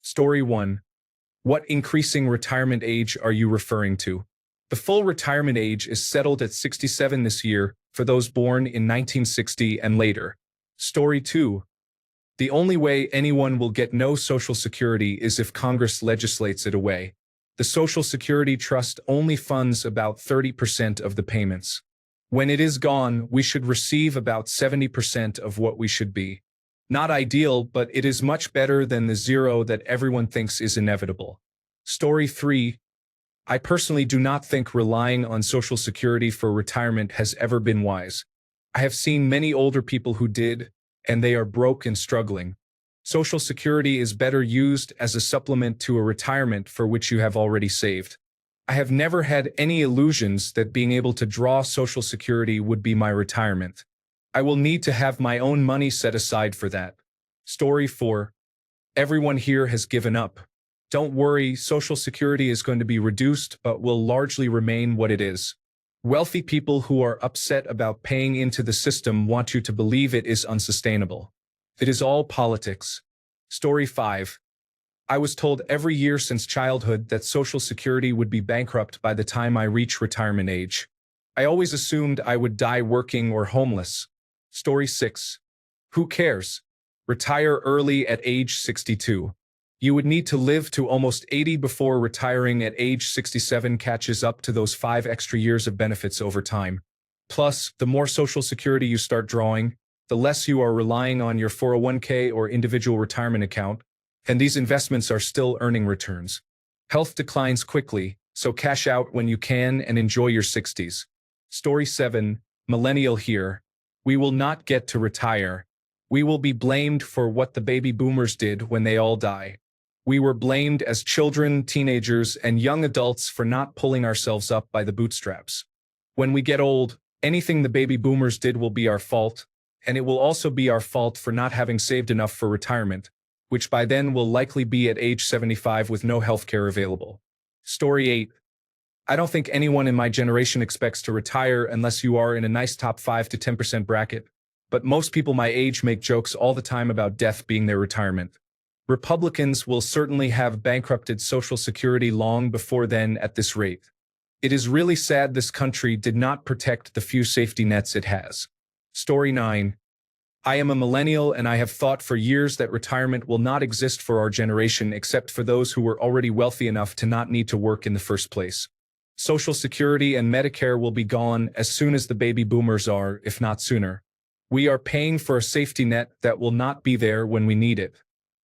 Story 1. What increasing retirement age are you referring to? The full retirement age is settled at 67 this year for those born in 1960 and later. Story 2. The only way anyone will get no Social Security is if Congress legislates it away. The Social Security Trust only funds about 30% of the payments. When it is gone, we should receive about 70% of what we should be. Not ideal, but it is much better than the zero that everyone thinks is inevitable. Story 3. I personally do not think relying on Social Security for retirement has ever been wise. I have seen many older people who did, and they are broke and struggling. Social Security is better used as a supplement to a retirement for which you have already saved. I have never had any illusions that being able to draw Social Security would be my retirement. I will need to have my own money set aside for that. Story 4. Everyone here has given up. Don't worry, Social Security is going to be reduced but will largely remain what it is. Wealthy people who are upset about paying into the system want you to believe it is unsustainable. It is all politics. Story 5. I was told every year since childhood that Social Security would be bankrupt by the time I reach retirement age. I always assumed I would die working or homeless. Story 6. Who cares? Retire early at age 62. You would need to live to almost 80 before retiring at age 67 catches up to those 5 extra years of benefits over time. Plus, the more Social Security you start drawing, the less you are relying on your 401k or individual retirement account, and these investments are still earning returns. Health declines quickly, so cash out when you can and enjoy your 60s. Story 7. Millennial here. We will not get to retire. We will be blamed for what the baby boomers did when they all die. We were blamed as children, teenagers, and young adults for not pulling ourselves up by the bootstraps. When we get old, anything the baby boomers did will be our fault, and it will also be our fault for not having saved enough for retirement, which by then will likely be at age 75 with no healthcare available. Story 8. I don't think anyone in my generation expects to retire unless you are in a nice top 5 to 10% bracket, but most people my age make jokes all the time about death being their retirement. Republicans will certainly have bankrupted Social Security long before then at this rate. It is really sad this country did not protect the few safety nets it has. Story 9. I am a millennial and I have thought for years that retirement will not exist for our generation except for those who were already wealthy enough to not need to work in the first place. Social Security and Medicare will be gone as soon as the baby boomers are, if not sooner. We are paying for a safety net that will not be there when we need it.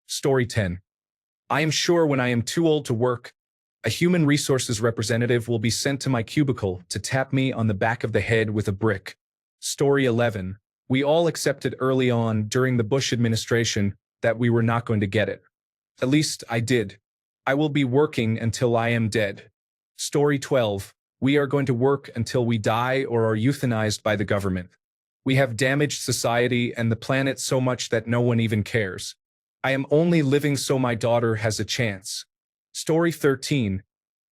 Story 10. I am sure when I am too old to work, a human resources representative will be sent to my cubicle to tap me on the back of the head with a brick. Story 11. We all accepted early on during the Bush administration that we were not going to get it. At least I did. I will be working until I am dead. Story 12. We are going to work until we die or are euthanized by the government. We have damaged society and the planet so much that no one even cares. I am only living so my daughter has a chance. Story 13.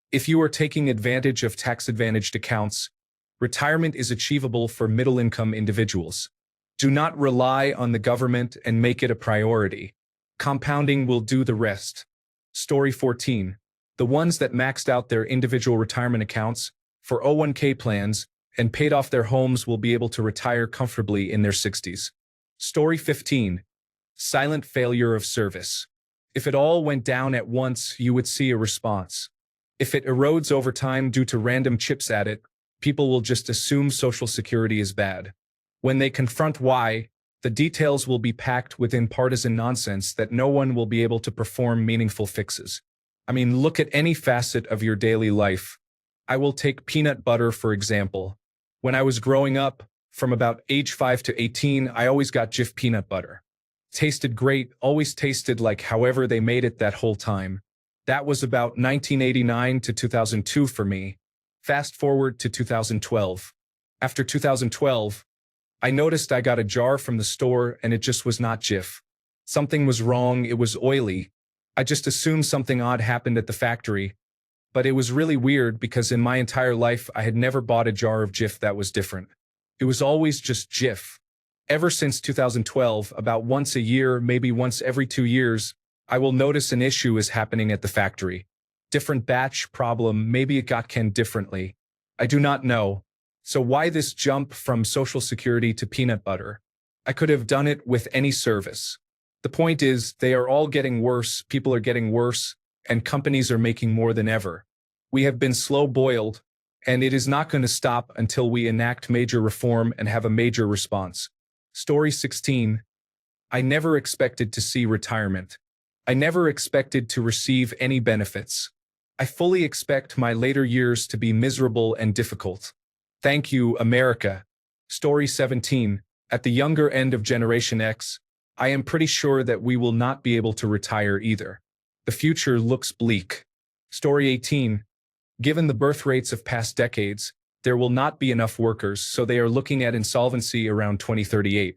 If you are taking advantage of tax-advantaged accounts, retirement is achievable for middle-income individuals. Do not rely on the government and make it a priority. Compounding will do the rest. Story 14. The ones that maxed out their individual retirement accounts, 401k plans, and paid off their homes will be able to retire comfortably in their 60s. Story 15. Silent failure of service. If it all went down at once, you would see a response. If it erodes over time due to random chips at it, people will just assume Social Security is bad. When they confront why, the details will be packed within partisan nonsense that no one will be able to perform meaningful fixes. I mean, look at any facet of your daily life. I will take peanut butter, for example. When I was growing up, from about age 5 to 18, I always got Jif peanut butter. Tasted great, always tasted like however they made it that whole time. That was about 1989 to 2002 for me. Fast forward to 2012. After 2012, I noticed I got a jar from the store and it just was not Jif. Something was wrong, it was oily. I just assumed something odd happened at the factory. But it was really weird because in my entire life I had never bought a jar of Jif that was different. It was always just Jif. Ever since 2012, about once a year, maybe once every 2 years, I will notice an issue is happening at the factory. Different batch problem, maybe it got canned differently. I do not know. So why this jump from Social Security to peanut butter? I could have done it with any service. The point is, they are all getting worse, people are getting worse, and companies are making more than ever. We have been slow-boiled, and it is not going to stop until we enact major reform and have a major response. Story 16. I never expected to see retirement. I never expected to receive any benefits. I fully expect my later years to be miserable and difficult. Thank you, America. Story 17. At the younger end of Generation X, I am pretty sure that we will not be able to retire either. The future looks bleak. Story 18. Given the birth rates of past decades, there will not be enough workers, so they are looking at insolvency around 2038.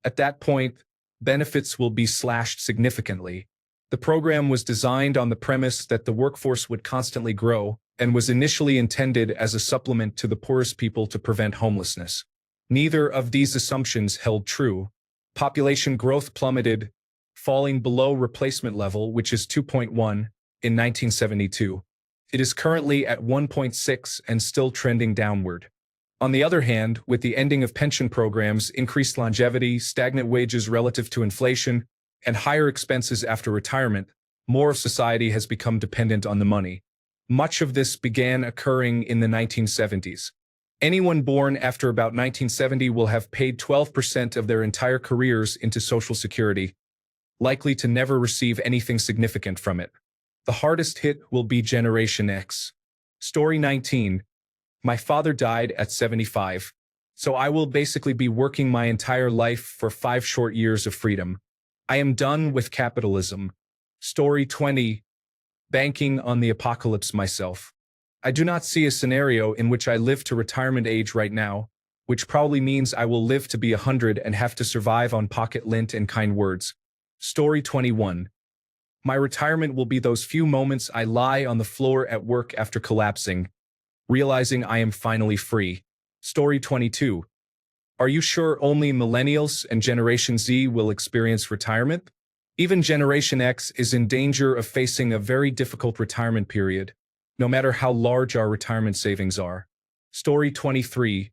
At that point, benefits will be slashed significantly. The program was designed on the premise that the workforce would constantly grow and was initially intended as a supplement to the poorest people to prevent homelessness. Neither of these assumptions held true. Population growth plummeted, falling below replacement level, which is 2.1, in 1972. It is currently at 1.6 and still trending downward. On the other hand, with the ending of pension programs, increased longevity, stagnant wages relative to inflation, and higher expenses after retirement, more of society has become dependent on the money. Much of this began occurring in the 1970s. Anyone born after about 1970 will have paid 12% of their entire careers into Social Security, likely to never receive anything significant from it. The hardest hit will be Generation X. Story 19. My father died at 75, so I will basically be working my entire life for 5 short years of freedom. I am done with capitalism. Story 20. Banking on the apocalypse myself. I do not see a scenario in which I live to retirement age right now, which probably means I will live to be 100 and have to survive on pocket lint and kind words. Story 21. My retirement will be those few moments I lie on the floor at work after collapsing, realizing I am finally free. Story 22. Are you sure only millennials and Generation Z will experience retirement? Even Generation X is in danger of facing a very difficult retirement period, no matter how large our retirement savings are. Story 23.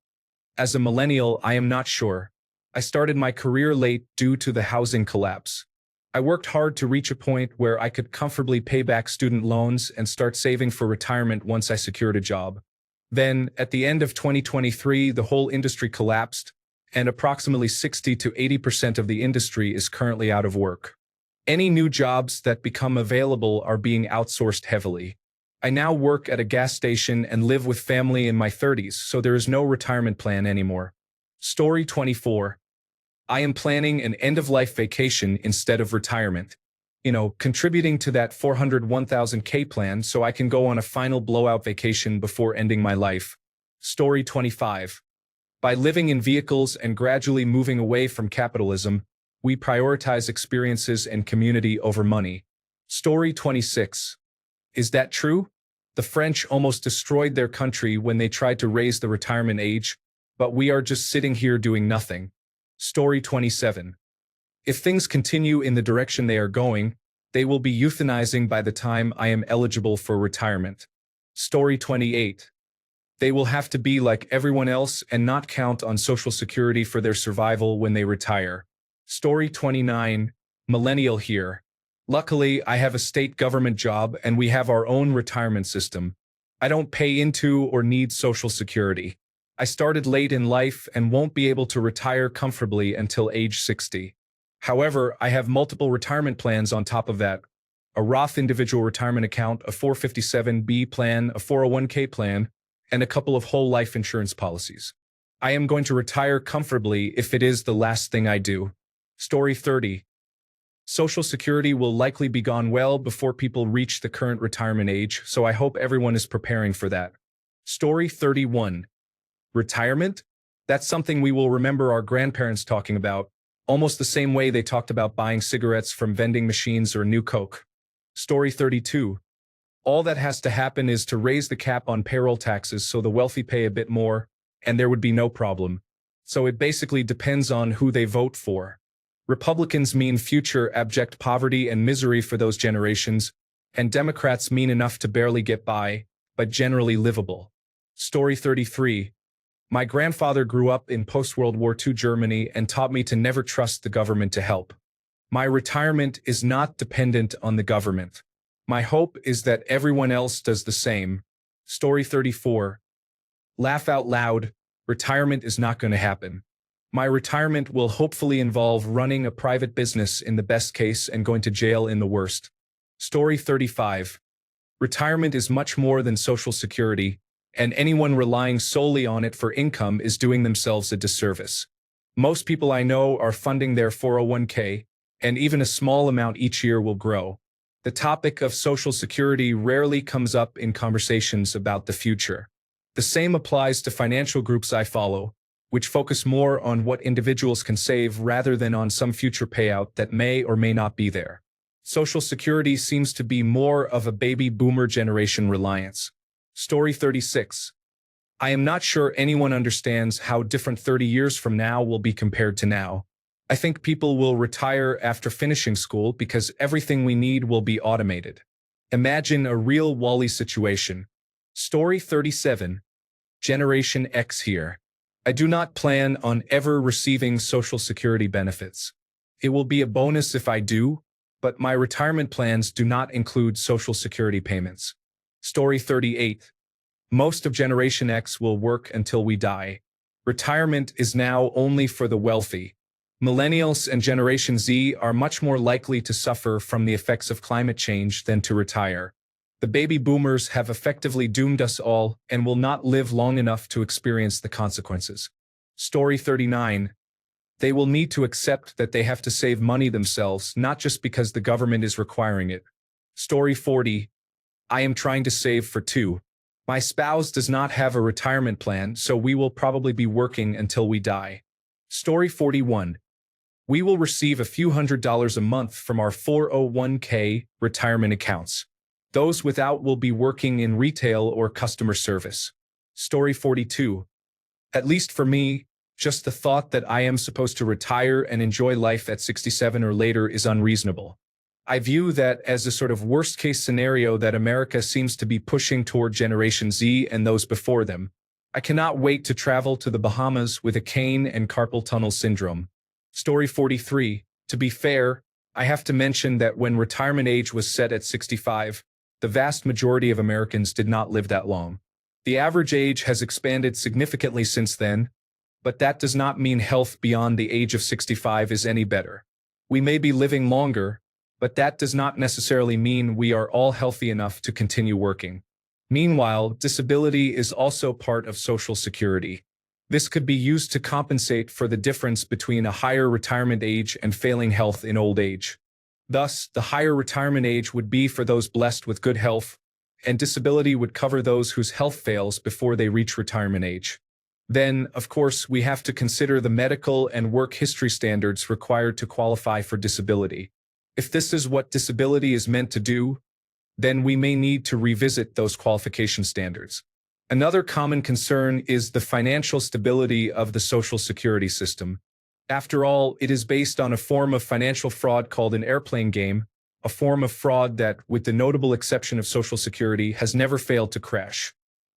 As a millennial, I am not sure. I started my career late due to the housing collapse. I worked hard to reach a point where I could comfortably pay back student loans and start saving for retirement once I secured a job. Then, at the end of 2023, the whole industry collapsed, and approximately 60 to 80% of the industry is currently out of work. Any new jobs that become available are being outsourced heavily. I now work at a gas station and live with family in my 30s, so there is no retirement plan anymore. Story 24. I am planning an end-of-life vacation instead of retirement. Contributing to that 401,000K plan so I can go on a final blowout vacation before ending my life. Story 25. By living in vehicles and gradually moving away from capitalism, we prioritize experiences and community over money. Story 26. Is that true? The French almost destroyed their country when they tried to raise the retirement age, but we are just sitting here doing nothing. Story 27. If things continue in the direction they are going, they will be euthanizing by the time I am eligible for retirement. Story 28. They will have to be like everyone else and not count on Social Security for their survival when they retire. Story 29. Millennial here. Luckily, I have a state government job and we have our own retirement system. I don't pay into or need Social Security. I started late in life and won't be able to retire comfortably until age 60. However, I have multiple retirement plans on top of that. A Roth individual retirement account, a 457B plan, a 401k plan, and a couple of whole life insurance policies. I am going to retire comfortably if it is the last thing I do. Story 30. Social Security will likely be gone well before people reach the current retirement age, so I hope everyone is preparing for that. Story 31. Retirement? That's something we will remember our grandparents talking about, almost the same way they talked about buying cigarettes from vending machines or new Coke. Story 32. All that has to happen is to raise the cap on payroll taxes so the wealthy pay a bit more, and there would be no problem. So it basically depends on who they vote for. Republicans mean future abject poverty and misery for those generations, and Democrats mean enough to barely get by, but generally livable. Story 33. My grandfather grew up in post-World War II Germany and taught me to never trust the government to help. My retirement is not dependent on the government. My hope is that everyone else does the same. Story 34. Laugh out loud. Retirement is not going to happen. My retirement will hopefully involve running a private business in the best case and going to jail in the worst. Story 35. Retirement is much more than Social Security, and anyone relying solely on it for income is doing themselves a disservice. Most people I know are funding their 401k, and even a small amount each year will grow. The topic of Social Security rarely comes up in conversations about the future. The same applies to financial groups I follow, which focus more on what individuals can save rather than on some future payout that may or may not be there. Social Security seems to be more of a baby boomer generation reliance. Story 36. I am not sure anyone understands how different 30 years from now will be compared to now. I think people will retire after finishing school because everything we need will be automated. Imagine a real WALL-E situation. Story 37. Generation X here. I do not plan on ever receiving Social Security benefits. It will be a bonus if I do, but my retirement plans do not include Social Security payments. Story 38. Most of Generation X will work until we die. Retirement is now only for the wealthy. Millennials and Generation Z are much more likely to suffer from the effects of climate change than to retire. The baby boomers have effectively doomed us all and will not live long enough to experience the consequences. Story 39. They will need to accept that they have to save money themselves, not just because the government is requiring it. Story 40. I am trying to save for two. My spouse does not have a retirement plan, so we will probably be working until we die. Story 41. We will receive a few $100s a month from our 401k retirement accounts. Those without will be working in retail or customer service. Story 42. At least for me, just the thought that I am supposed to retire and enjoy life at 67 or later is unreasonable. I view that as a sort of worst-case scenario that America seems to be pushing toward Generation Z and those before them. I cannot wait to travel to the Bahamas with a cane and carpal tunnel syndrome. Story 43. To be fair, I have to mention that when retirement age was set at 65, the vast majority of Americans did not live that long. The average age has expanded significantly since then, but that does not mean health beyond the age of 65 is any better. We may be living longer, but that does not necessarily mean we are all healthy enough to continue working. Meanwhile, disability is also part of Social Security. This could be used to compensate for the difference between a higher retirement age and failing health in old age. Thus, the higher retirement age would be for those blessed with good health, and disability would cover those whose health fails before they reach retirement age. Then, of course, we have to consider the medical and work history standards required to qualify for disability. If this is what disability is meant to do, then we may need to revisit those qualification standards. Another common concern is the financial stability of the Social Security system. After all, it is based on a form of financial fraud called an airplane game, a form of fraud that, with the notable exception of Social Security, has never failed to crash.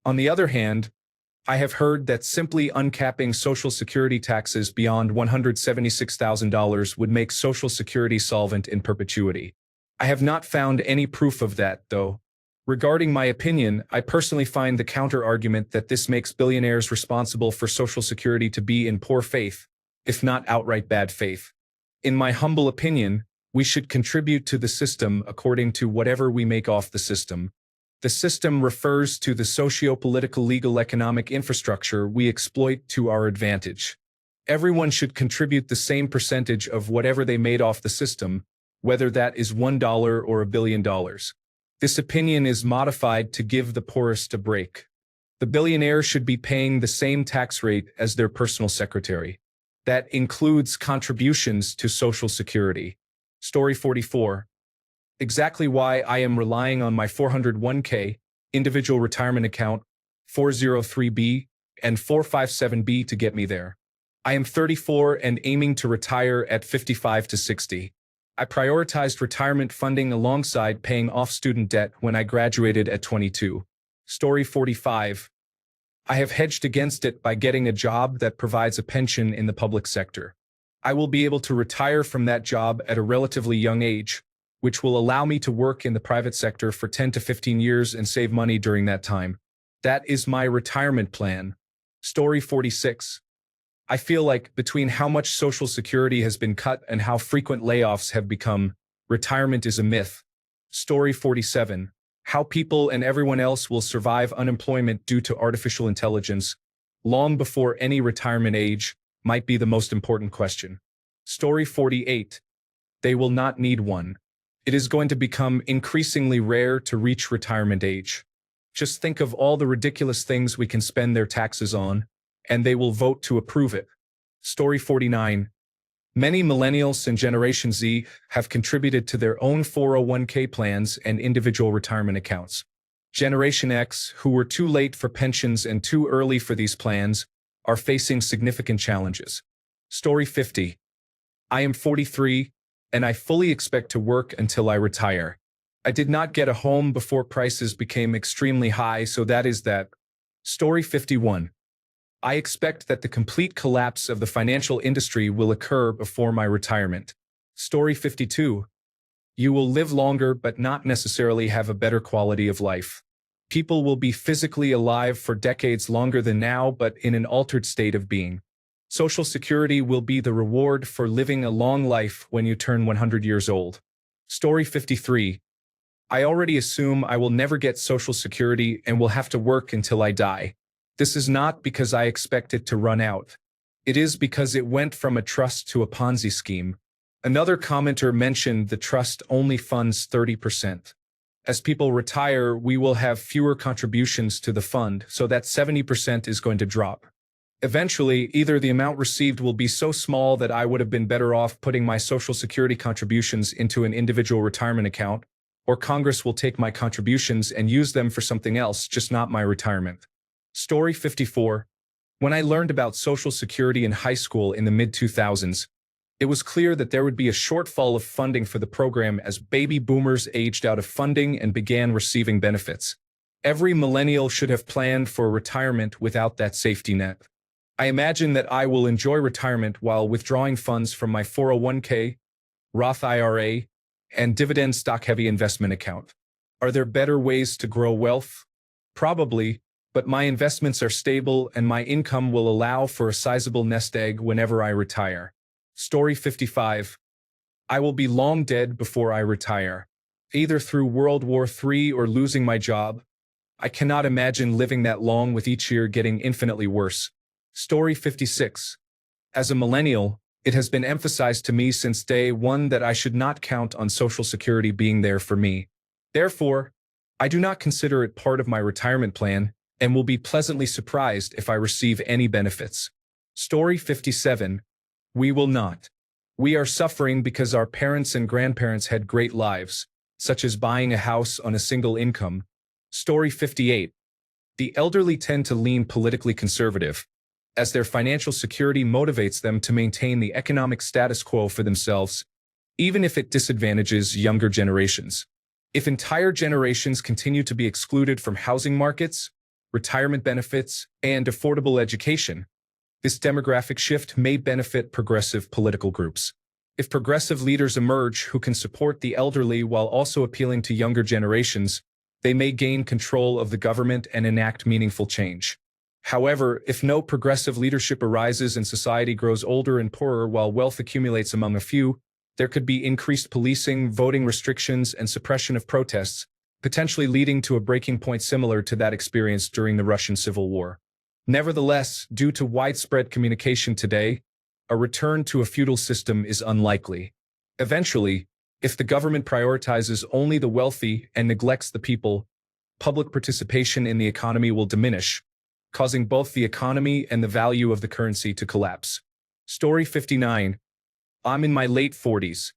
On the other hand, I have heard that simply uncapping Social Security taxes beyond $176,000 would make Social Security solvent in perpetuity. I have not found any proof of that, though. Regarding my opinion, I personally find the counter-argument that this makes billionaires responsible for Social Security to be in poor faith, if not outright bad faith. In my humble opinion, we should contribute to the system according to whatever we make off the system. The system refers to the socio-political, legal, economic infrastructure we exploit to our advantage. Everyone should contribute the same percentage of whatever they made off the system, whether that is $1 or $1 billion. This opinion is modified to give the poorest a break. The billionaire should be paying the same tax rate as their personal secretary. That includes contributions to Social Security. Story 44. Exactly why I am relying on my 401k, individual retirement account, 403b, and 457b to get me there. I am 34 and aiming to retire at 55 to 60. I prioritized retirement funding alongside paying off student debt when I graduated at 22. Story 45. I have hedged against it by getting a job that provides a pension in the public sector. I will be able to retire from that job at a relatively young age, which will allow me to work in the private sector for 10 to 15 years and save money during that time. That is my retirement plan. Story 46. I feel like between how much Social Security has been cut and how frequent layoffs have become, retirement is a myth. Story 47. How people and everyone else will survive unemployment due to artificial intelligence, long before any retirement age, might be the most important question. Story 48. They will not need one. It is going to become increasingly rare to reach retirement age. Just think of all the ridiculous things we can spend their taxes on, and they will vote to approve it. Story 49. Many millennials and Generation Z have contributed to their own 401k plans and individual retirement accounts. Generation X, who were too late for pensions and too early for these plans, are facing significant challenges. Story 50. I am 43, and I fully expect to work until I retire. I did not get a home before prices became extremely high, so that is that. Story 51. I expect that the complete collapse of the financial industry will occur before my retirement. Story 52. You will live longer but not necessarily have a better quality of life. People will be physically alive for decades longer than now, but in an altered state of being. Social Security will be the reward for living a long life when you turn 100 years old. Story 53. I already assume I will never get Social Security and will have to work until I die. This is not because I expect it to run out. It is because it went from a trust to a Ponzi scheme. Another commenter mentioned the trust only funds 30%. As people retire, we will have fewer contributions to the fund, so that 70% is going to drop. Eventually, either the amount received will be so small that I would have been better off putting my Social Security contributions into an individual retirement account, or Congress will take my contributions and use them for something else, just not my retirement. Story 54. When I learned about Social Security in high school in the mid-2000s, it was clear that there would be a shortfall of funding for the program as baby boomers aged out of funding and began receiving benefits. Every millennial should have planned for retirement without that safety net. I imagine that I will enjoy retirement while withdrawing funds from my 401k, Roth IRA, and dividend stock-heavy investment account. Are there better ways to grow wealth? Probably, but my investments are stable and my income will allow for a sizable nest egg whenever I retire. Story 55. I will be long dead before I retire, either through World War III or losing my job. I cannot imagine living that long with each year getting infinitely worse. Story 56. As a millennial, it has been emphasized to me since day one that I should not count on Social Security being there for me. Therefore, I do not consider it part of my retirement plan and will be pleasantly surprised if I receive any benefits. Story 57. We will not. We are suffering because our parents and grandparents had great lives, such as buying a house on a single income. Story 58. The elderly tend to lean politically conservative, as their financial security motivates them to maintain the economic status quo for themselves, even if it disadvantages younger generations. If entire generations continue to be excluded from housing markets, retirement benefits, and affordable education, this demographic shift may benefit progressive political groups. If progressive leaders emerge who can support the elderly while also appealing to younger generations, they may gain control of the government and enact meaningful change. However, if no progressive leadership arises and society grows older and poorer while wealth accumulates among a few, there could be increased policing, voting restrictions, and suppression of protests, potentially leading to a breaking point similar to that experienced during the Russian Civil War. Nevertheless, due to widespread communication today, a return to a feudal system is unlikely. Eventually, if the government prioritizes only the wealthy and neglects the people, public participation in the economy will diminish, causing both the economy and the value of the currency to collapse. Story 59. I'm in my late 40s.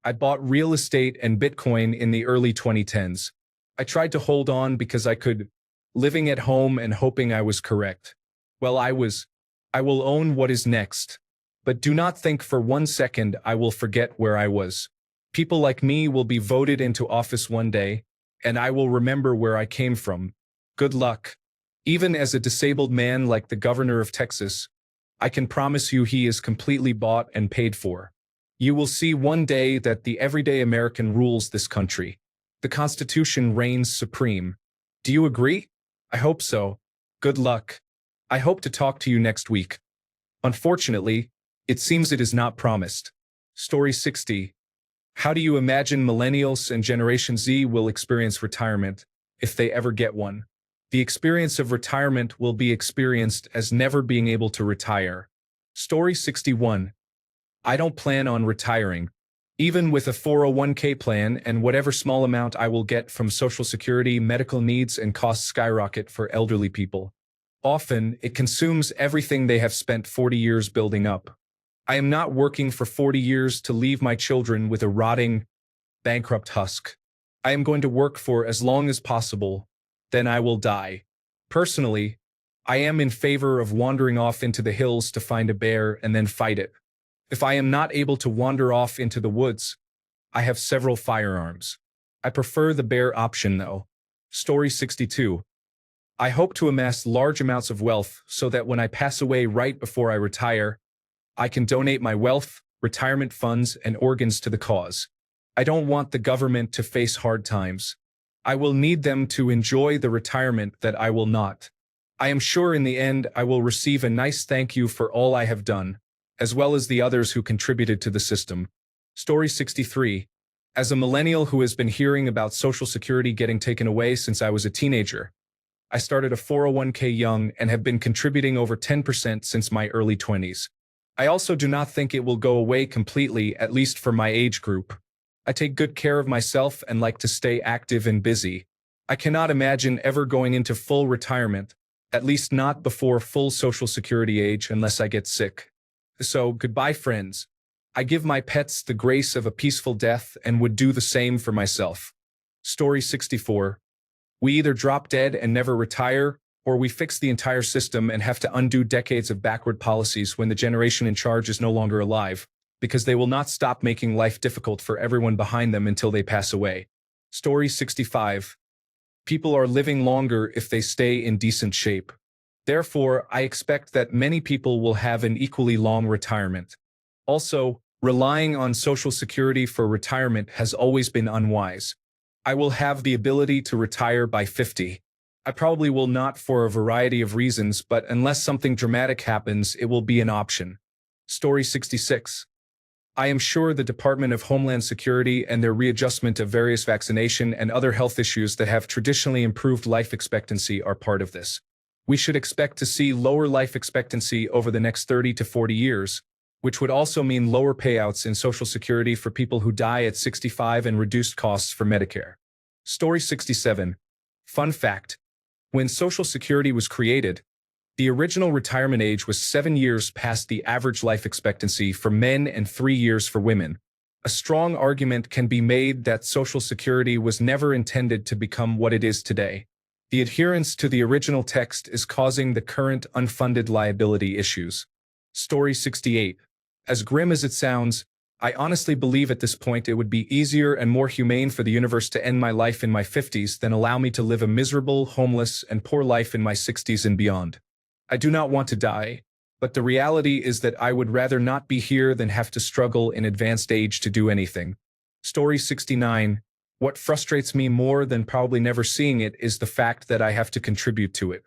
I bought real estate and Bitcoin in the early 2010s. I tried to hold on because I could, living at home and hoping I was correct. Well, I was. I will own what is next. But do not think for 1 second I will forget where I was. People like me will be voted into office one day, and I will remember where I came from. Good luck. Even as a disabled man like the governor of Texas, I can promise you he is completely bought and paid for. You will see one day that the everyday American rules this country. The Constitution reigns supreme. Do you agree? I hope so. Good luck. I hope to talk to you next week. Unfortunately, it seems it is not promised. Story 60. How do you imagine millennials and Generation Z will experience retirement, if they ever get one? The experience of retirement will be experienced as never being able to retire. Story 61. I don't plan on retiring. Even with a 401k plan and whatever small amount I will get from Social Security, medical needs and costs skyrocket for elderly people. Often, it consumes everything they have spent 40 years building up. I am not working for 40 years to leave my children with a rotting, bankrupt husk. I am going to work for as long as possible, then I will die. Personally, I am in favor of wandering off into the hills to find a bear and then fight it. If I am not able to wander off into the woods, I have several firearms. I prefer the bear option though. Story 62. I hope to amass large amounts of wealth so that when I pass away right before I retire, I can donate my wealth, retirement funds, and organs to the cause. I don't want the government to face hard times. I will need them to enjoy the retirement that I will not. I am sure in the end I will receive a nice thank you for all I have done, as well as the others who contributed to the system. Story 63. As a millennial who has been hearing about Social Security getting taken away since I was a teenager, I started a 401k young and have been contributing over 10% since my early 20s. I also do not think it will go away completely, at least for my age group. I take good care of myself and like to stay active and busy. I cannot imagine ever going into full retirement, at least not before full Social Security age unless I get sick. So, goodbye friends. I give my pets the grace of a peaceful death and would do the same for myself. Story 64. We either drop dead and never retire, or we fix the entire system and have to undo decades of backward policies when the generation in charge is no longer alive, because they will not stop making life difficult for everyone behind them until they pass away. Story 65. People are living longer if they stay in decent shape. Therefore, I expect that many people will have an equally long retirement. Also, relying on Social Security for retirement has always been unwise. I will have the ability to retire by 50. I probably will not for a variety of reasons, but unless something dramatic happens, it will be an option. Story 66. I am sure the Department of Homeland Security and their readjustment of various vaccination and other health issues that have traditionally improved life expectancy are part of this. We should expect to see lower life expectancy over the next 30 to 40 years, which would also mean lower payouts in Social Security for people who die at 65 and reduced costs for Medicare. Story 67. Fun fact. When Social Security was created, the original retirement age was 7 years past the average life expectancy for men and 3 years for women. A strong argument can be made that Social Security was never intended to become what it is today. The adherence to the original text is causing the current unfunded liability issues. Story 68. As grim as it sounds, I honestly believe at this point it would be easier and more humane for the universe to end my life in my 50s than allow me to live a miserable, homeless, and poor life in my 60s and beyond. I do not want to die, but the reality is that I would rather not be here than have to struggle in advanced age to do anything. Story 69. What frustrates me more than probably never seeing it is the fact that I have to contribute to it.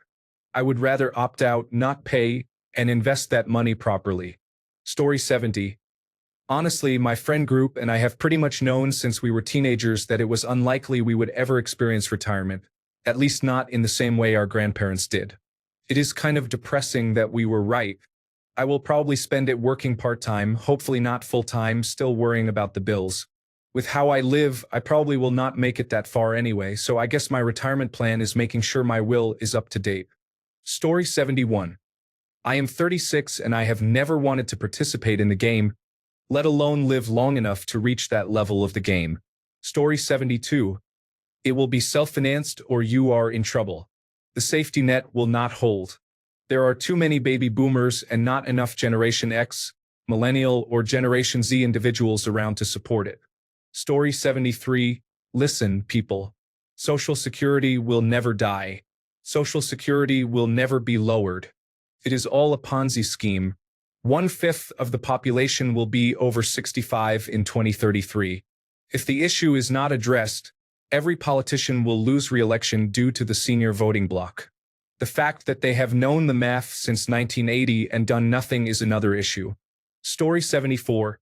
I would rather opt out, not pay, and invest that money properly. Story 70. Honestly, my friend group and I have pretty much known since we were teenagers that it was unlikely we would ever experience retirement, at least not in the same way our grandparents did. It is kind of depressing that we were right. I will probably spend it working part-time, hopefully not full-time, still worrying about the bills. With how I live, I probably will not make it that far anyway, so I guess my retirement plan is making sure my will is up to date. Story 71. I am 36 and I have never wanted to participate in the game, let alone live long enough to reach that level of the game. Story 72. It will be self-financed or you are in trouble. The safety net will not hold. There are too many baby boomers and not enough Generation X, millennial, or Generation Z individuals around to support it. Story 73. Listen, people. Social Security will never die. Social Security will never be lowered. It is all a Ponzi scheme. 1/5 of the population will be over 65 in 2033. If the issue is not addressed, every politician will lose re-election due to the senior voting bloc. The fact that they have known the math since 1980 and done nothing is another issue. Story 74.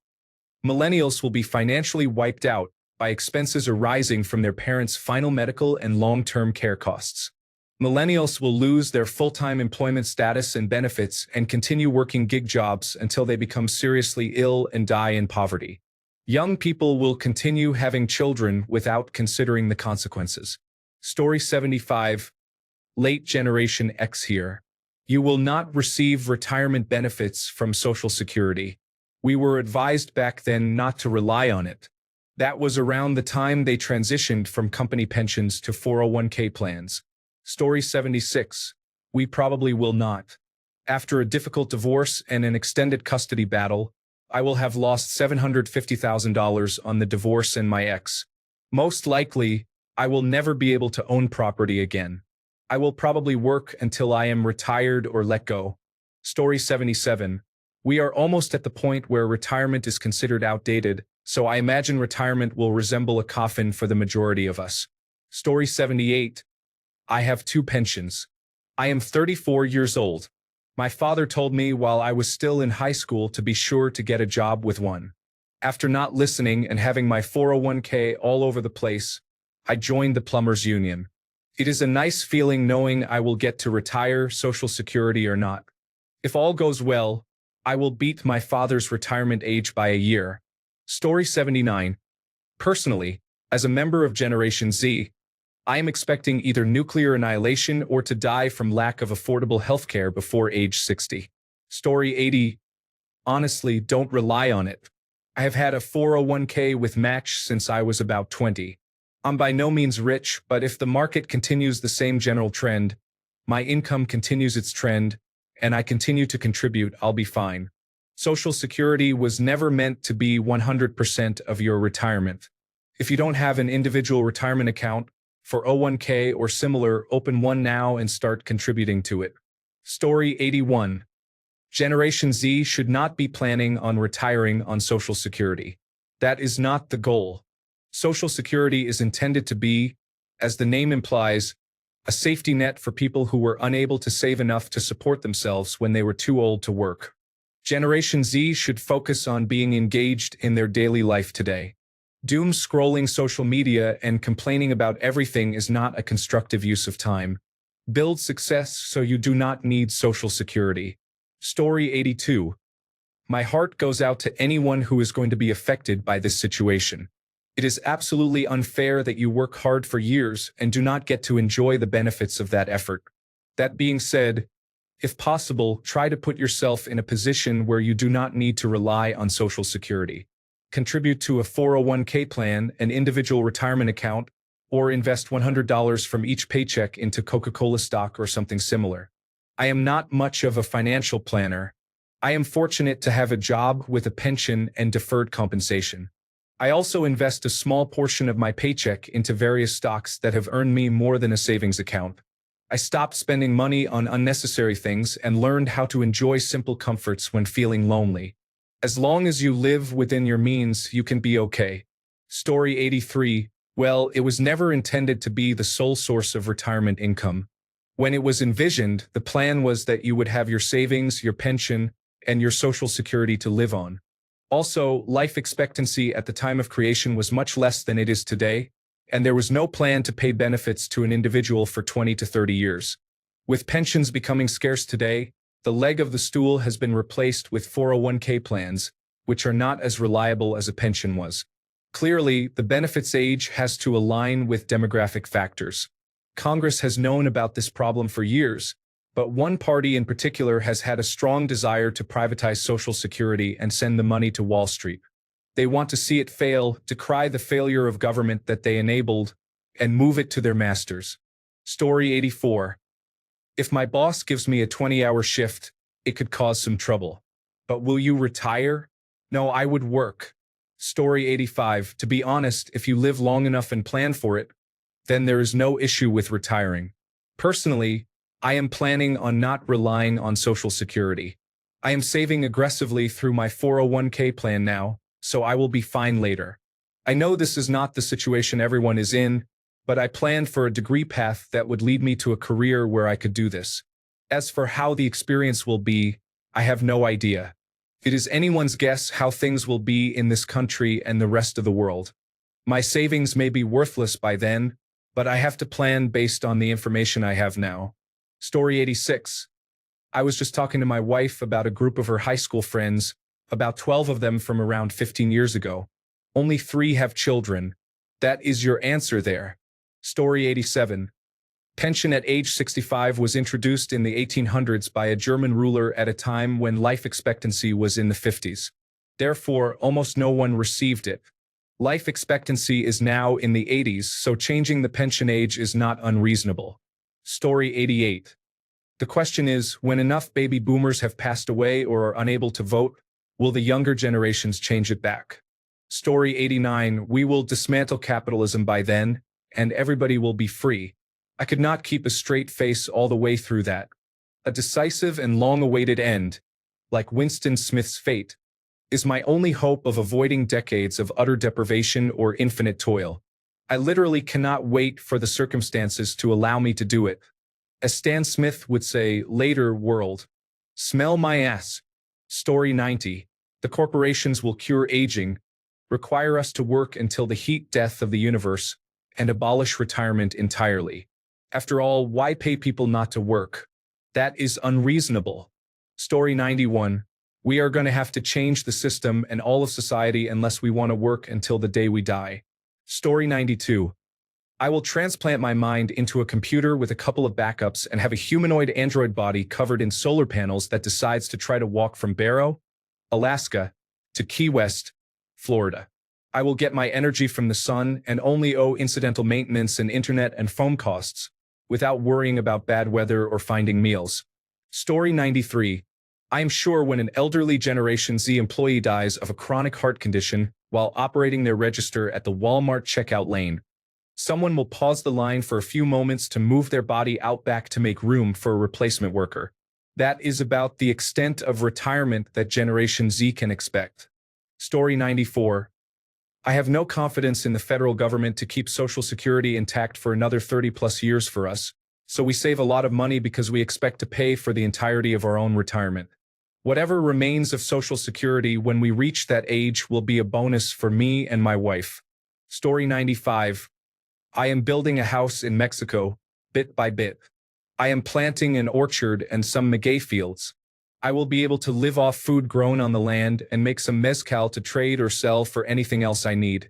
Millennials will be financially wiped out by expenses arising from their parents' final medical and long-term care costs. Millennials will lose their full-time employment status and benefits and continue working gig jobs until they become seriously ill and die in poverty. Young people will continue having children without considering the consequences. Story 75. Late Generation X here. You will not receive retirement benefits from Social Security. We were advised back then not to rely on it. That was around the time they transitioned from company pensions to 401k plans. Story 76. We probably will not. After a difficult divorce and an extended custody battle, I will have lost $750,000 on the divorce and my ex. Most likely, I will never be able to own property again. I will probably work until I am retired or let go. Story 77. We are almost at the point where retirement is considered outdated, so I imagine retirement will resemble a coffin for the majority of us. Story 78. I have 2 pensions. I am 34 years old. My father told me while I was still in high school to be sure to get a job with one. After not listening and having my 401k all over the place, I joined the plumbers union. It is a nice feeling knowing I will get to retire Social Security or not. If all goes well, I will beat my father's retirement age by a year. Story 79. Personally, as a member of Generation Z, I am expecting either nuclear annihilation or to die from lack of affordable healthcare before age 60. Story 80. Honestly, don't rely on it. I have had a 401k with match since I was about 20. I'm by no means rich, but if the market continues the same general trend, my income continues its trend, and I continue to contribute, I'll be fine. Social Security was never meant to be 100% of your retirement. If you don't have an individual retirement account, for 401k or similar, open one now and start contributing to it. Story 81. Generation Z should not be planning on retiring on Social Security. That is not the goal. Social Security is intended to be, as the name implies, a safety net for people who were unable to save enough to support themselves when they were too old to work. Generation Z should focus on being engaged in their daily life today. Doom scrolling social media and complaining about everything is not a constructive use of time. Build success so you do not need Social Security. Story 82. My heart goes out to anyone who is going to be affected by this situation. It is absolutely unfair that you work hard for years and do not get to enjoy the benefits of that effort. That being said, if possible, try to put yourself in a position where you do not need to rely on Social Security. Contribute to a 401k plan, an individual retirement account, or invest $100 from each paycheck into Coca-Cola stock or something similar. I am not much of a financial planner. I am fortunate to have a job with a pension and deferred compensation. I also invest a small portion of my paycheck into various stocks that have earned me more than a savings account. I stopped spending money on unnecessary things and learned how to enjoy simple comforts when feeling lonely. As long as you live within your means, you can be okay. Story 83. Well, it was never intended to be the sole source of retirement income. When it was envisioned, the plan was that you would have your savings, your pension, and your Social Security to live on. Also, life expectancy at the time of creation was much less than it is today, and there was no plan to pay benefits to an individual for 20 to 30 years. With pensions becoming scarce today, the leg of the stool has been replaced with 401k plans, which are not as reliable as a pension was. Clearly, the benefits age has to align with demographic factors. Congress has known about this problem for years, but one party in particular has had a strong desire to privatize Social Security and send the money to Wall Street. They want to see it fail, decry the failure of government that they enabled, and move it to their masters. Story 84. If my boss gives me a 20-hour shift, it could cause some trouble. But will you retire? No, I would work. Story 85. To be honest, if you live long enough and plan for it, then there is no issue with retiring. Personally, I am planning on not relying on Social Security. I am saving aggressively through my 401k plan now, so I will be fine later. I know this is not the situation everyone is in, but I planned for a degree path that would lead me to a career where I could do this. As for how the experience will be, I have no idea. It is anyone's guess how things will be in this country and the rest of the world. My savings may be worthless by then, but I have to plan based on the information I have now. Story 86. I was just talking to my wife about a group of her high school friends, about 12 of them from around 15 years ago. Only 3 have children. That is your answer there. Story 87. Pension at age 65 was introduced in the 1800s by a German ruler at a time when life expectancy was in the 50s. Therefore, almost no one received it. Life expectancy is now in the 80s, so changing the pension age is not unreasonable. Story 88. The question is, when enough baby boomers have passed away or are unable to vote, will the younger generations change it back? Story 89. We will dismantle capitalism by then, and everybody will be free. I could not keep a straight face all the way through that. A decisive and long-awaited end, like Winston Smith's fate, is my only hope of avoiding decades of utter deprivation or infinite toil. I literally cannot wait for the circumstances to allow me to do it. As Stan Smith would say, later world. Smell my ass. Story 90. The corporations will cure aging, require us to work until the heat death of the universe, and abolish retirement entirely. After all, why pay people not to work? That is unreasonable. Story 91. We are going to have to change the system and all of society unless we want to work until the day we die. Story 92. I will transplant my mind into a computer with a couple of backups and have a humanoid android body covered in solar panels that decides to try to walk from Barrow, Alaska, to Key West, Florida. I will get my energy from the sun and only owe incidental maintenance and internet and phone costs, without worrying about bad weather or finding meals. Story 93. I am sure when an elderly Generation Z employee dies of a chronic heart condition while operating their register at the Walmart checkout lane, someone will pause the line for a few moments to move their body out back to make room for a replacement worker. That is about the extent of retirement that Generation Z can expect. Story 94. I have no confidence in the federal government to keep Social Security intact for another 30+ years for us, so we save a lot of money because we expect to pay for the entirety of our own retirement. Whatever remains of Social Security when we reach that age will be a bonus for me and my wife. Story 95. I am building a house in Mexico, bit by bit. I am planting an orchard and some maguey fields. I will be able to live off food grown on the land and make some mezcal to trade or sell for anything else I need.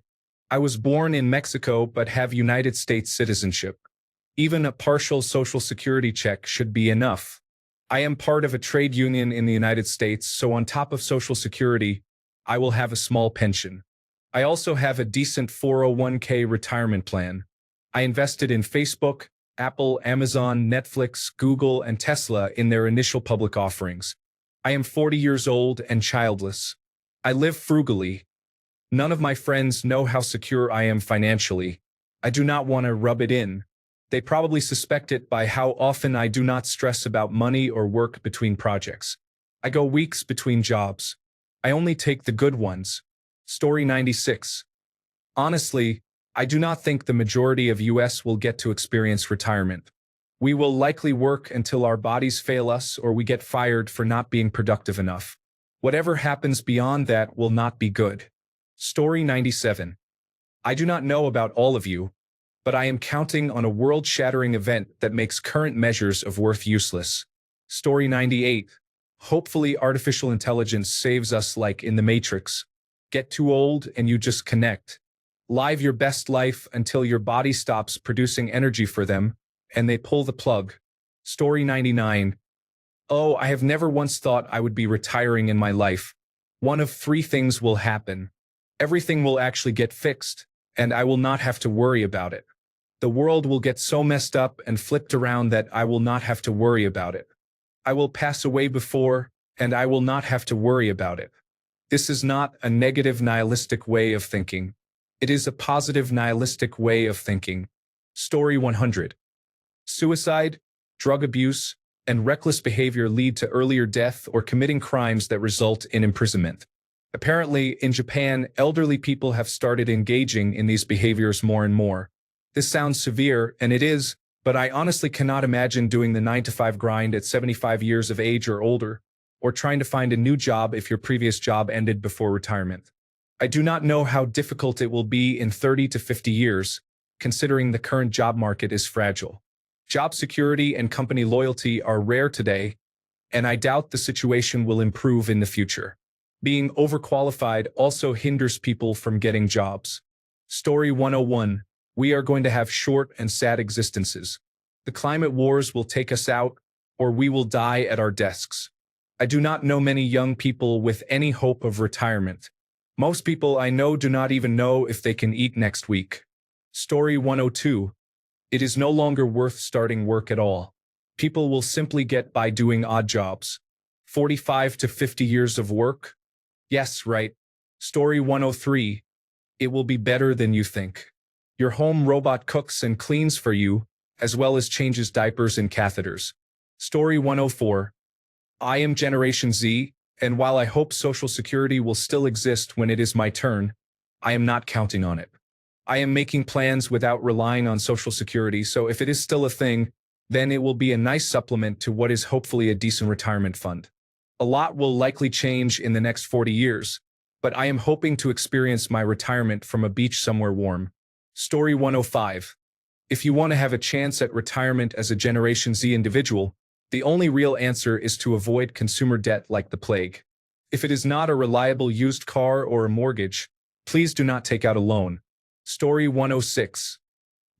I was born in Mexico but have United States citizenship. Even a partial Social Security check should be enough. I am part of a trade union in the United States, so on top of Social Security, I will have a small pension. I also have a decent 401k retirement plan. I invested in Facebook, Apple, Amazon, Netflix, Google, and Tesla in their initial public offerings. I am 40 years old and childless. I live frugally. None of my friends know how secure I am financially. I do not want to rub it in. They probably suspect it by how often I do not stress about money or work between projects. I go weeks between jobs. I only take the good ones. Story 96. Honestly, I do not think the majority of US will get to experience retirement. We will likely work until our bodies fail us or we get fired for not being productive enough. Whatever happens beyond that will not be good. Story 97. I do not know about all of you, but I am counting on a world-shattering event that makes current measures of worth useless. Story 98. Hopefully artificial intelligence saves us like in the Matrix. Get too old and you just connect. Live your best life until your body stops producing energy for them, and they pull the plug. Story 99. Oh, I have never once thought I would be retiring in my life. One of 3 things will happen. Everything will actually get fixed, and I will not have to worry about it. The world will get so messed up and flipped around that I will not have to worry about it. I will pass away before, and I will not have to worry about it. This is not a negative nihilistic way of thinking. It is a positive nihilistic way of thinking. Story 100. Suicide, drug abuse, and reckless behavior lead to earlier death or committing crimes that result in imprisonment. Apparently, in Japan, elderly people have started engaging in these behaviors more and more. This sounds severe, and it is, but I honestly cannot imagine doing the 9-to-5 grind at 75 years of age or older, or trying to find a new job if your previous job ended before retirement. I do not know how difficult it will be in 30 to 50 years, considering the current job market is fragile. Job security and company loyalty are rare today, and I doubt the situation will improve in the future. Being overqualified also hinders people from getting jobs. Story 101. We are going to have short and sad existences. The climate wars will take us out, or we will die at our desks. I do not know many young people with any hope of retirement. Most people I know do not even know if they can eat next week. Story 102. It is no longer worth starting work at all. People will simply get by doing odd jobs. 45 to 50 years of work? Yes, right. Story 103. It will be better than you think. Your home robot cooks and cleans for you, as well as changes diapers and catheters. Story 104. I am Generation Z, and while I hope Social Security will still exist when it is my turn, I am not counting on it. I am making plans without relying on Social Security, so if it is still a thing, then it will be a nice supplement to what is hopefully a decent retirement fund. A lot will likely change in the next 40 years, but I am hoping to experience my retirement from a beach somewhere warm. Story 105. If you want to have a chance at retirement as a Generation Z individual, the only real answer is to avoid consumer debt like the plague. If it is not a reliable used car or a mortgage, please do not take out a loan. Story 106.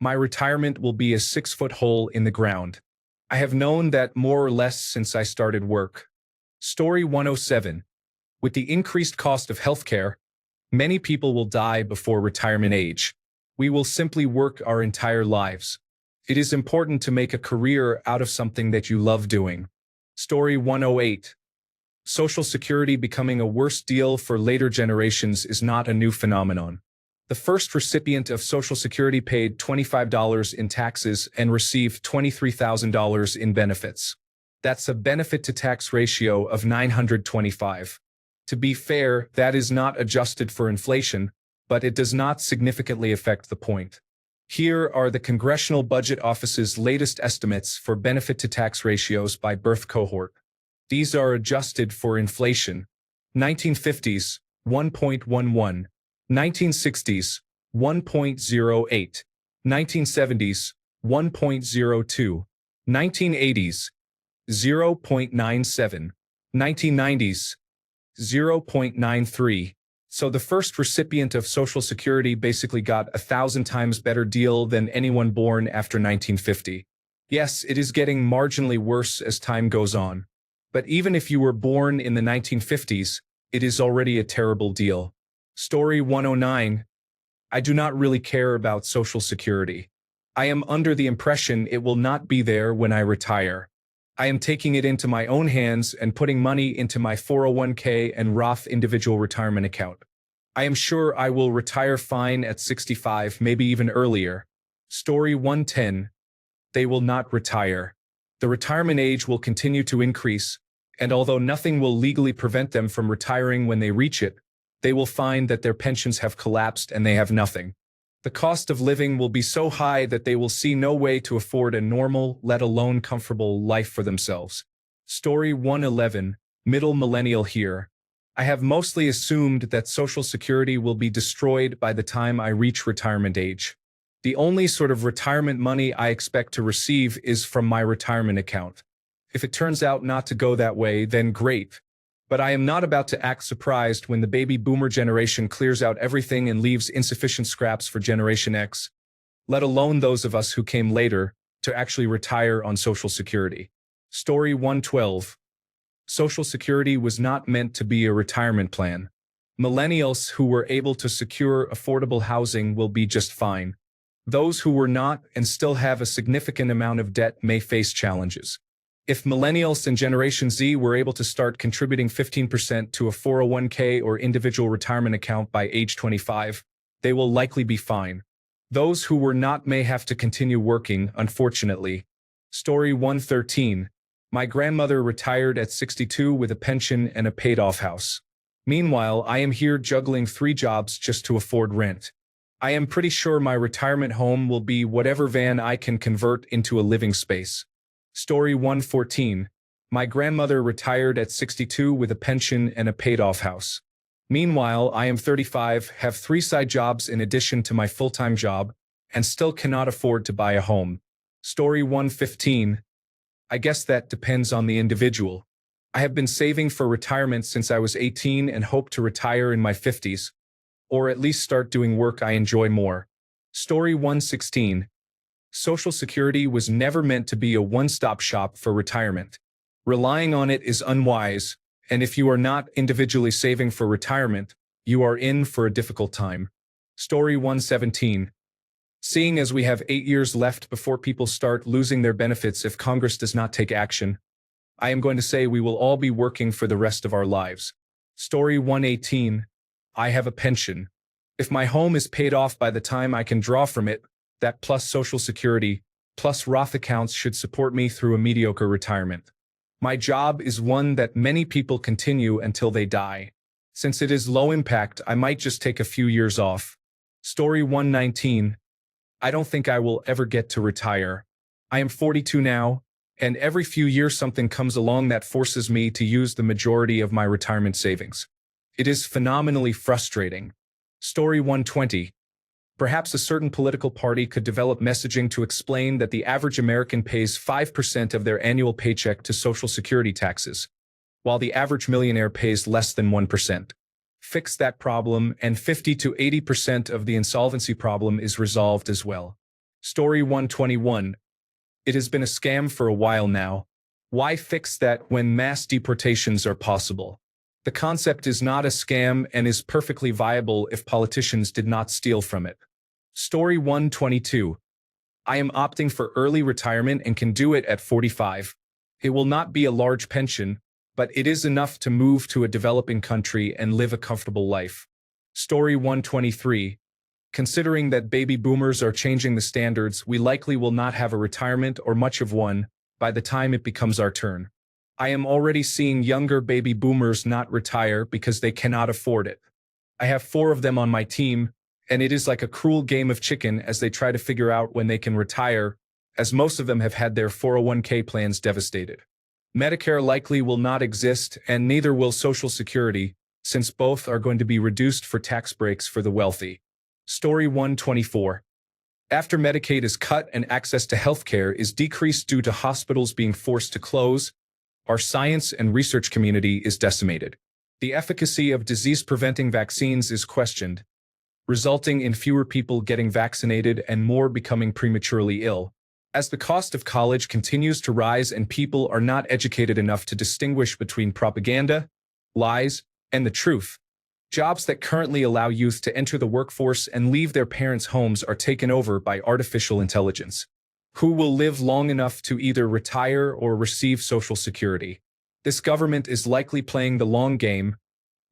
My retirement will be a 6-foot hole in the ground. I have known that more or less since I started work. Story 107. With the increased cost of healthcare, many people will die before retirement age. We will simply work our entire lives. It is important to make a career out of something that you love doing. Story 108. Social Security becoming a worse deal for later generations is not a new phenomenon. The first recipient of Social Security paid $25 in taxes and received $23,000 in benefits. That's a benefit-to-tax ratio of 925. To be fair, that is not adjusted for inflation, but it does not significantly affect the point. Here are the Congressional Budget Office's latest estimates for benefit-to-tax ratios by birth cohort. These are adjusted for inflation. 1950s, 1.11. 1960s, 1.08. 1970s, 1.02. 1980s, 0.97. 1990s, 0.93. So the first recipient of Social Security basically got 1,000 times better deal than anyone born after 1950. Yes, it is getting marginally worse as time goes on. But even if you were born in the 1950s, it is already a terrible deal. Story 109. I do not really care about Social Security. I am under the impression it will not be there when I retire. I am taking it into my own hands and putting money into my 401k and Roth individual retirement account. I am sure I will retire fine at 65, maybe even earlier. Story 110. They will not retire. The retirement age will continue to increase, and although nothing will legally prevent them from retiring when they reach it, they will find that their pensions have collapsed and they have nothing. The cost of living will be so high that they will see no way to afford a normal, let alone comfortable, life for themselves. Story 111. Middle millennial here. I have mostly assumed that Social Security will be destroyed by the time I reach retirement age. The only sort of retirement money I expect to receive is from my retirement account. If it turns out not to go that way, then great. But I am not about to act surprised when the baby boomer generation clears out everything and leaves insufficient scraps for Generation X, let alone those of us who came later, to actually retire on Social Security. Story 112. Social Security was not meant to be a retirement plan. Millennials who were able to secure affordable housing will be just fine. Those who were not and still have a significant amount of debt may face challenges. If millennials and Generation Z were able to start contributing 15% to a 401k or individual retirement account by age 25, they will likely be fine. Those who were not may have to continue working, unfortunately. Story 113. My grandmother retired at 62 with a pension and a paid-off house. Meanwhile, I am here juggling 3 jobs just to afford rent. I am pretty sure my retirement home will be whatever van I can convert into a living space. Story 114. My grandmother retired at 62 with a pension and a paid-off house. Meanwhile, I am 35, have 3 side jobs in addition to my full-time job, and still cannot afford to buy a home. Story 115. I guess that depends on the individual. I have been saving for retirement since I was 18 and hope to retire in my 50s, or at least start doing work I enjoy more. Story 116. Social Security was never meant to be a one-stop shop for retirement. Relying on it is unwise, and if you are not individually saving for retirement, you are in for a difficult time. Story 117. Seeing as we have 8 years left before people start losing their benefits if Congress does not take action, I am going to say we will all be working for the rest of our lives. Story 118. I have a pension. If my home is paid off by the time I can draw from it, that plus Social Security, plus Roth accounts should support me through a mediocre retirement. My job is one that many people continue until they die. Since it is low impact, I might just take a few years off. Story 119. I don't think I will ever get to retire. I am 42 now, and every few years something comes along that forces me to use the majority of my retirement savings. It is phenomenally frustrating. Story 120. Perhaps a certain political party could develop messaging to explain that the average American pays 5% of their annual paycheck to Social Security taxes, while the average millionaire pays less than 1%. Fix that problem, and 50 to 80% of the insolvency problem is resolved as well. Story 121. It has been a scam for a while now. Why fix that when mass deportations are possible? The concept is not a scam and is perfectly viable if politicians did not steal from it. Story 122. I am opting for early retirement and can do it at 45. It will not be a large pension, but it is enough to move to a developing country and live a comfortable life. Story 123. Considering that baby boomers are changing the standards, we likely will not have a retirement or much of one by the time it becomes our turn. I am already seeing younger baby boomers not retire because they cannot afford it. I have 4 of them on my team, and it is like a cruel game of chicken as they try to figure out when they can retire, as most of them have had their 401k plans devastated. Medicare likely will not exist, and neither will Social Security, since both are going to be reduced for tax breaks for the wealthy. Story 124. After Medicaid is cut and access to healthcare is decreased due to hospitals being forced to close, our science and research community is decimated. The efficacy of disease-preventing vaccines is questioned, resulting in fewer people getting vaccinated and more becoming prematurely ill. As the cost of college continues to rise and people are not educated enough to distinguish between propaganda, lies, and the truth, jobs that currently allow youth to enter the workforce and leave their parents' homes are taken over by artificial intelligence. Who will live long enough to either retire or receive Social Security? This government is likely playing the long game,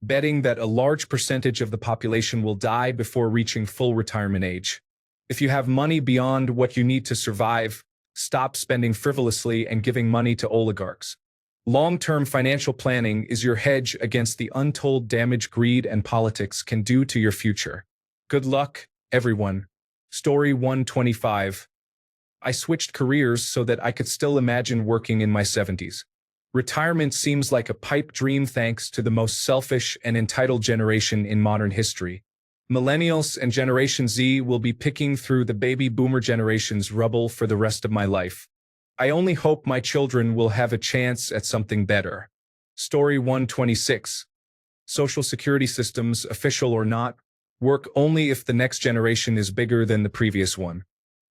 betting that a large percentage of the population will die before reaching full retirement age. If you have money beyond what you need to survive, stop spending frivolously and giving money to oligarchs. Long-term financial planning is your hedge against the untold damage greed and politics can do to your future. Good luck, everyone. Story 125. I switched careers so that I could still imagine working in my 70s. Retirement seems like a pipe dream thanks to the most selfish and entitled generation in modern history. Millennials and Generation Z will be picking through the baby boomer generation's rubble for the rest of my life. I only hope my children will have a chance at something better. Story 126. Social Security systems, official or not, work only if the next generation is bigger than the previous one.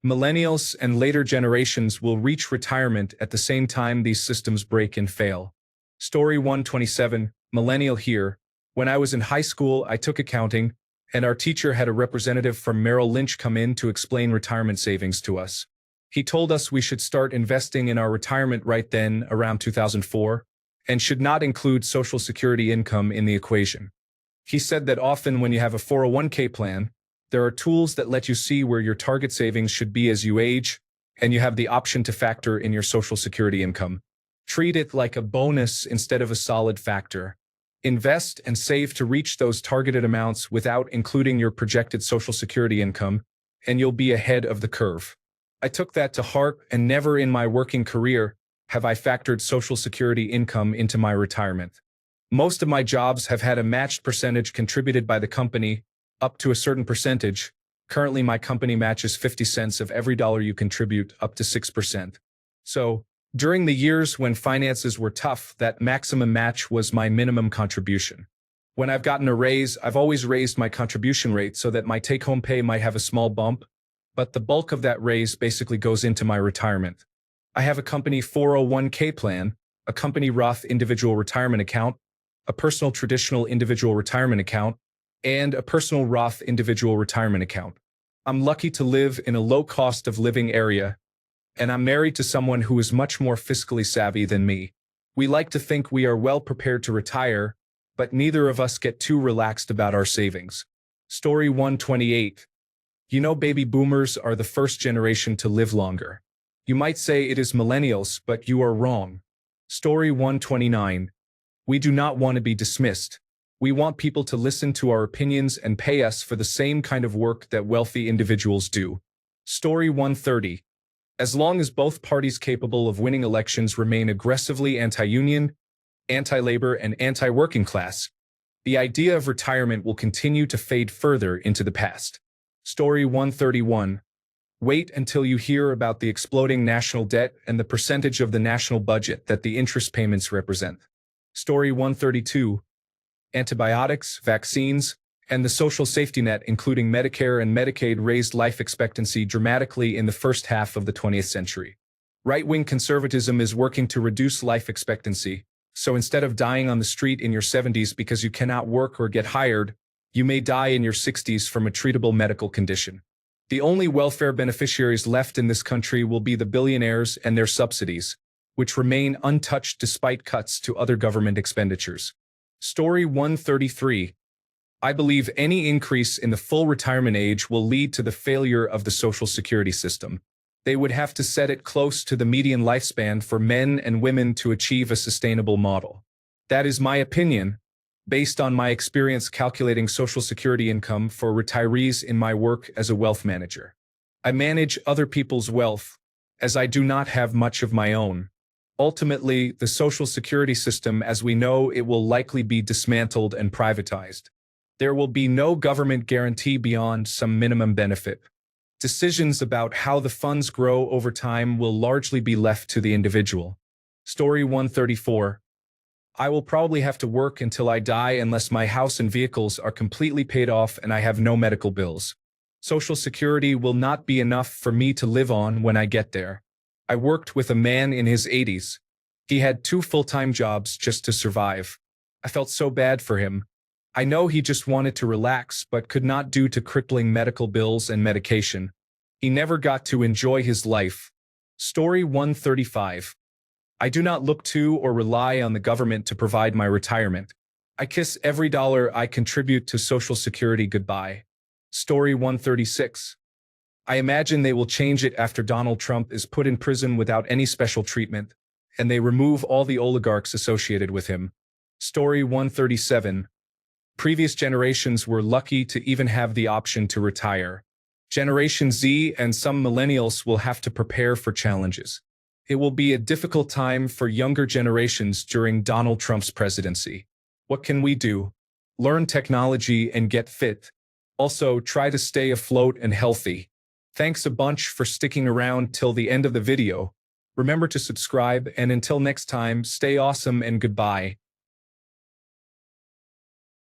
Millennials and later generations will reach retirement at the same time these systems break and fail. Story 127. Millennial here. When I was in high school, I took accounting, and our teacher had a representative from Merrill Lynch come in to explain retirement savings to us. He told us we should start investing in our retirement right then, around 2004, and should not include Social Security income in the equation. He said that often when you have a 401k plan, there are tools that let you see where your target savings should be as you age, and you have the option to factor in your Social Security income. Treat it like a bonus instead of a solid factor. Invest and save to reach those targeted amounts without including your projected Social Security income, and you'll be ahead of the curve. I took that to heart, and never in my working career have I factored Social Security income into my retirement. Most of my jobs have had a matched percentage contributed by the company, up to a certain percentage. Currently, my company matches 50 cents of every dollar you contribute, up to 6%. So, during the years when finances were tough, that maximum match was my minimum contribution. When I've gotten a raise, I've always raised my contribution rate so that my take-home pay might have a small bump, but the bulk of that raise basically goes into my retirement. I have a company 401k plan, a company Roth individual retirement account, a personal traditional individual retirement account, and a personal Roth individual retirement account. I'm lucky to live in a low cost of living area, and I'm married to someone who is much more fiscally savvy than me. We like to think we are well prepared to retire, but neither of us get too relaxed about our savings. Story 128. You know, baby boomers are the first generation to live longer. You might say it is millennials, but you are wrong. Story 129. We do not want to be dismissed. We want people to listen to our opinions and pay us for the same kind of work that wealthy individuals do. Story 130. As long as both parties capable of winning elections remain aggressively anti-union, anti-labor, and anti-working class, the idea of retirement will continue to fade further into the past. Story 131. Wait until you hear about the exploding national debt and the percentage of the national budget that the interest payments represent. Story 132. Antibiotics, vaccines, and the social safety net, including Medicare and Medicaid, raised life expectancy dramatically in the first half of the 20th century. Right-wing conservatism is working to reduce life expectancy, so instead of dying on the street in your 70s because you cannot work or get hired, you may die in your 60s from a treatable medical condition. The only welfare beneficiaries left in this country will be the billionaires and their subsidies, which remain untouched despite cuts to other government expenditures. Story 133. I believe any increase in the full retirement age will lead to the failure of the Social Security system. They would have to set it close to the median lifespan for men and women to achieve a sustainable model. That is my opinion, based on my experience calculating Social Security income for retirees in my work as a wealth manager. I manage other people's wealth, as I do not have much of my own. Ultimately, the Social Security system as we know it will likely be dismantled and privatized. There will be no government guarantee beyond some minimum benefit. Decisions about how the funds grow over time will largely be left to the individual. Story 134. I will probably have to work until I die unless my house and vehicles are completely paid off and I have no medical bills. Social Security will not be enough for me to live on when I get there. I worked with a man in his 80s. He had 2 full-time jobs just to survive. I felt so bad for him. I know he just wanted to relax but could not due to crippling medical bills and medication. He never got to enjoy his life. Story 135. I do not look to or rely on the government to provide my retirement. I kiss every dollar I contribute to Social Security goodbye. Story 136. I imagine they will change it after Donald Trump is put in prison without any special treatment, and they remove all the oligarchs associated with him. Story 137. Previous generations were lucky to even have the option to retire. Generation Z and some millennials will have to prepare for challenges. It will be a difficult time for younger generations during Donald Trump's presidency. What can we do? Learn technology and get fit. Also, try to stay afloat and healthy. Thanks a bunch for sticking around till the end of the video. Remember to subscribe, and until next time, stay awesome and goodbye.